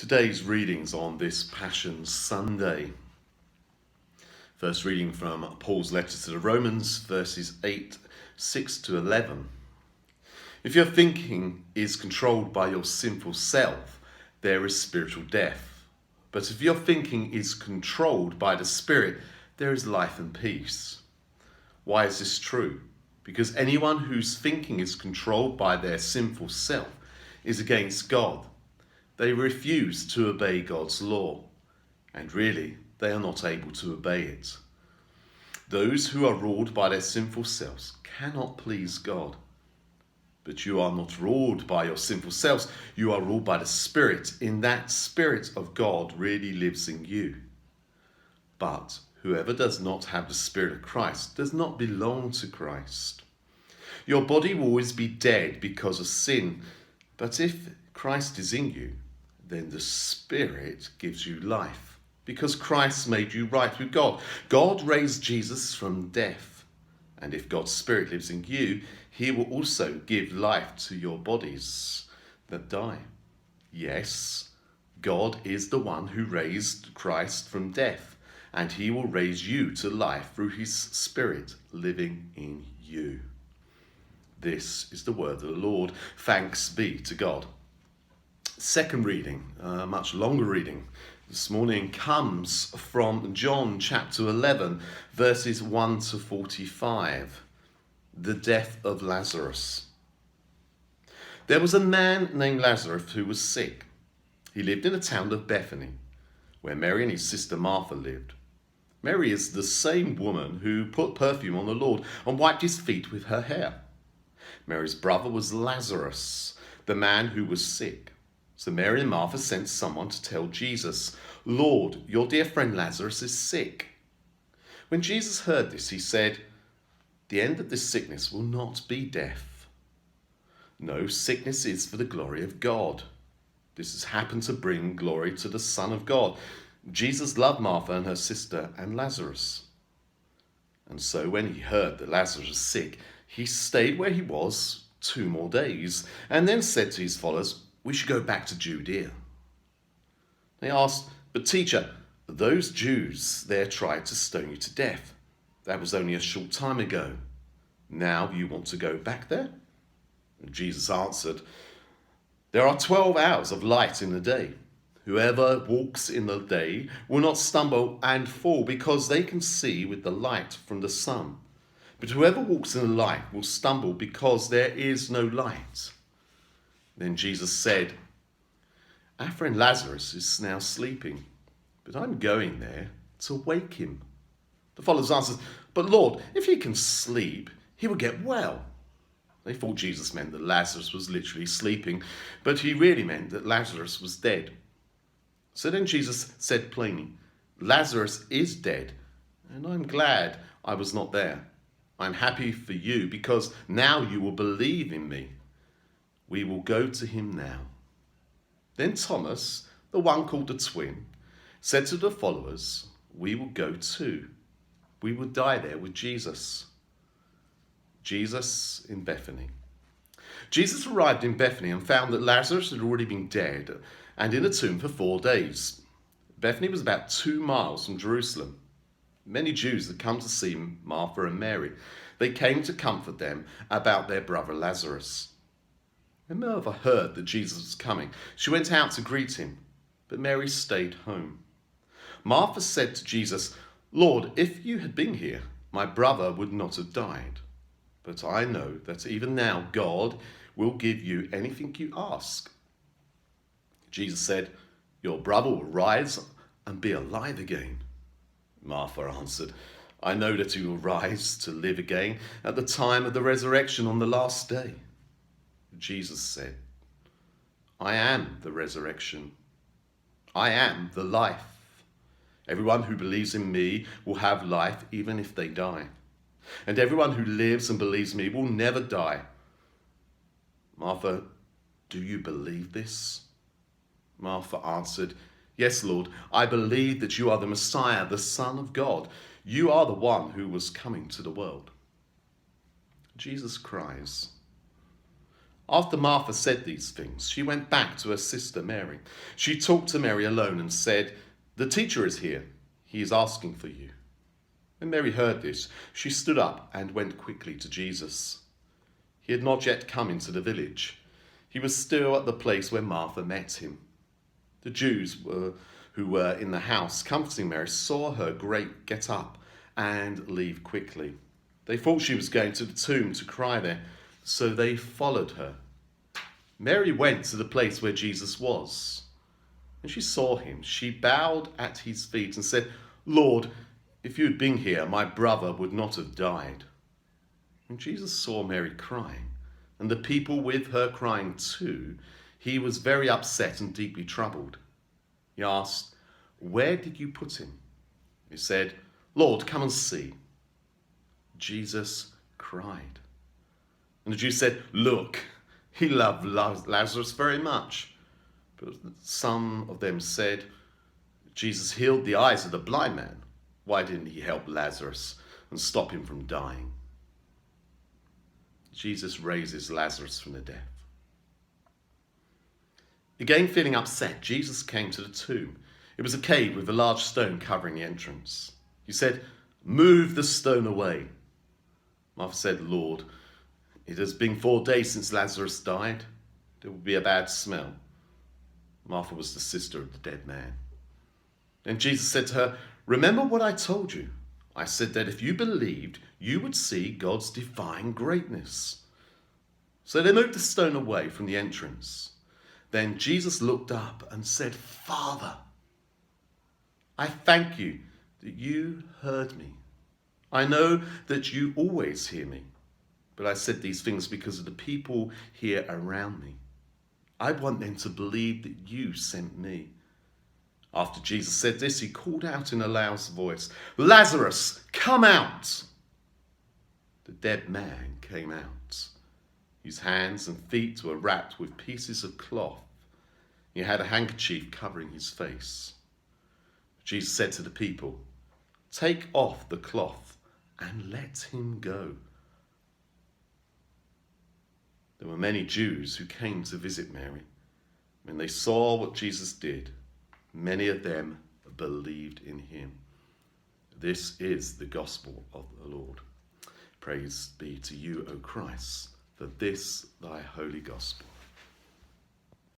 Today's readings on this Passion Sunday. First reading from Paul's letter to the Romans, verses 6 to 11. If your thinking is controlled by your sinful self, there is spiritual death. But if your thinking is controlled by the Spirit, there is life and peace. Why is this true? Because anyone whose thinking is controlled by their sinful self is against God. They refuse to obey God's law, and really, they are not able to obey it. Those who are ruled by their sinful selves cannot please God. But you are not ruled by your sinful selves, you are ruled by the Spirit. In that Spirit of God really lives in you. But whoever does not have the Spirit of Christ does not belong to Christ. Your body will always be dead because of sin, but if Christ is in you, then the Spirit gives you life, because Christ made you right with God. God raised Jesus from death, and if God's Spirit lives in you, he will also give life to your bodies that die. Yes, God is the one who raised Christ from death, and he will raise you to life through his Spirit living in you. This is the word of the Lord. Thanks be to God. Second reading, a much longer reading this morning, comes from John chapter 11, verses 1 to 45. The death of Lazarus. There was a man named Lazarus who was sick. He lived in the town of Bethany, where Mary and his sister Martha lived. Mary is the same woman who put perfume on the Lord and wiped his feet with her hair. Mary's brother was Lazarus, the man who was sick. So Mary and Martha sent someone to tell Jesus, "Lord, your dear friend Lazarus is sick." When Jesus heard this, he said, "The end of this sickness will not be death. No, sickness is for the glory of God. This has happened to bring glory to the Son of God." Jesus loved Martha and her sister and Lazarus. And so when he heard that Lazarus was sick, he stayed where he was 2 more days, and then said to his followers, "We should go back to Judea." They asked, "But teacher, those Jews there tried to stone you to death. That was only a short time ago. Now you want to go back there?" And Jesus answered, "There are 12 hours of light in the day. Whoever walks in the day will not stumble and fall, because they can see with the light from the sun. But whoever walks in the light will stumble, because there is no light." Then Jesus said, "Our friend Lazarus is now sleeping, but I'm going there to wake him." The followers answered, "But Lord, if he can sleep, he will get well." They thought Jesus meant that Lazarus was literally sleeping, but he really meant that Lazarus was dead. So then Jesus said plainly, "Lazarus is dead, and I'm glad I was not there. I'm happy for you, because now you will believe in me. We will go to him now." Then Thomas, the one called the twin, said to the followers, "We will go too. We will die there with Jesus." Jesus in Bethany. Jesus arrived in Bethany and found that Lazarus had already been dead and in a tomb for 4 days. Bethany was about 2 miles from Jerusalem. Many Jews had come to see Martha and Mary. They came to comfort them about their brother Lazarus. When Martha heard that Jesus was coming, she went out to greet him, but Mary stayed home. Martha said to Jesus, "Lord, if you had been here, my brother would not have died. But I know that even now God will give you anything you ask." Jesus said, "Your brother will rise and be alive again." Martha answered, "I know that he will rise to live again at the time of the resurrection on the last day." Jesus said, "I am the resurrection. I am the life. Everyone who believes in me will have life even if they die. And everyone who lives and believes me will never die." "Martha, do you believe this?" Martha answered, "Yes, Lord, I believe that you are the Messiah, the Son of God. You are the one who was coming to the world." Jesus cries, After Martha said these things, she went back to her sister Mary. She talked to Mary alone and said, "The teacher is here. He is asking for you." When Mary heard this, she stood up and went quickly to Jesus. He had not yet come into the village. He was still at the place where Martha met him. The Jews who were in the house comforting Mary saw her get up and leave quickly. They thought she was going to the tomb to cry there, so they followed her. Mary went to the place where Jesus was. When she saw him, she bowed at his feet and said, "Lord, if you had been here, my brother would not have died." When Jesus saw Mary crying, and the people with her crying too, he was very upset and deeply troubled. He asked, "Where did you put him?" He said, "Lord, come and see." Jesus cried. And the Jews said, "Look, he loved Lazarus very much." But some of them said, "Jesus healed the eyes of the blind man. Why didn't he help Lazarus and stop him from dying?" Jesus raises Lazarus from the dead. Again feeling upset, Jesus came to the tomb. It was a cave with a large stone covering the entrance. He said, "Move the stone away." Martha said, "Lord, it has been 4 days since Lazarus died. There will be a bad smell." Martha was the sister of the dead man. Then Jesus said to her, "Remember what I told you. I said that if you believed, you would see God's divine greatness." So they moved the stone away from the entrance. Then Jesus looked up and said, "Father, I thank you that you heard me. I know that you always hear me, but I said these things because of the people here around me. I want them to believe that you sent me." After Jesus said this, he called out in a loud voice, "Lazarus, come out!" The dead man came out. His hands and feet were wrapped with pieces of cloth. He had a handkerchief covering his face. Jesus said to the people, "Take off the cloth and let him go." There were many Jews who came to visit Mary. When they saw what Jesus did, many of them believed in him. This is the gospel of the Lord. Praise be to you, O Christ, for this thy holy gospel.